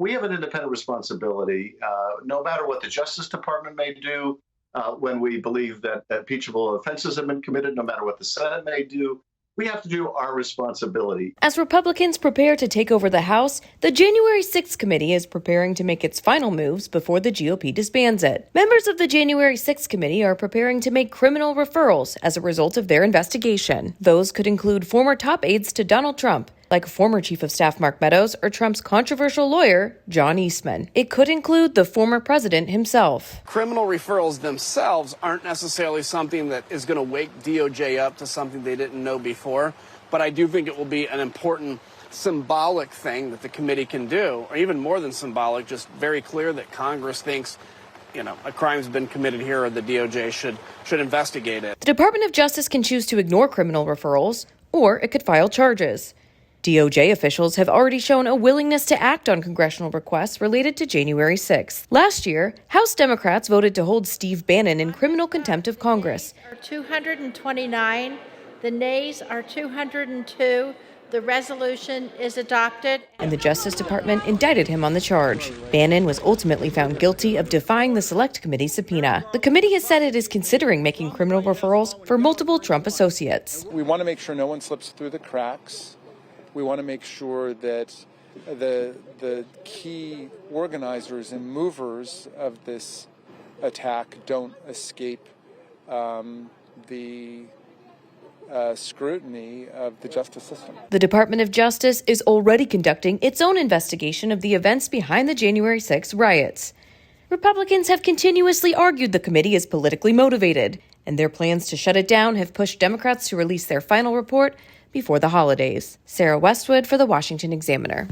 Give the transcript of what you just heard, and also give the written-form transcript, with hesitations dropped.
we have an independent responsibility, no matter what the Justice Department may do, when we believe that impeachable offenses have been committed, no matter what the Senate may do. We have to do our responsibility. As Republicans prepare to take over the House, the January 6th committee is preparing to make its final moves before the GOP disbands it. Members of the January 6th committee are preparing to make criminal referrals as a result of their investigation. Those could include former top aides to Donald Trump, like former Chief of Staff Mark Meadows or Trump's controversial lawyer, John Eastman. It could include the former president himself. Criminal referrals themselves aren't necessarily something that is going to wake DOJ up to something they didn't know before, but I do think it will be an important symbolic thing that the committee can do, or even more than symbolic, just very clear that Congress thinks a crime's been committed here or the DOJ should investigate it. The Department of Justice can choose to ignore criminal referrals, or it could file charges. DOJ officials have already shown a willingness to act on congressional requests related to January 6th. Last year, House Democrats voted to hold Steve Bannon in criminal contempt of Congress. Are 229. The nays are 202. The resolution is adopted. And the Justice Department indicted him on the charge. Bannon was ultimately found guilty of defying the Select Committee subpoena. The committee has said it is considering making criminal referrals for multiple Trump associates. We want to make sure no one slips through the cracks. We want to make sure that the key organizers and movers of this attack don't escape the scrutiny of the justice system. The Department of Justice is already conducting its own investigation of the events behind the January 6th riots. Republicans have continuously argued the committee is politically motivated, and their plans to shut it down have pushed Democrats to release their final report before the holidays. Sarah Westwood for the Washington Examiner.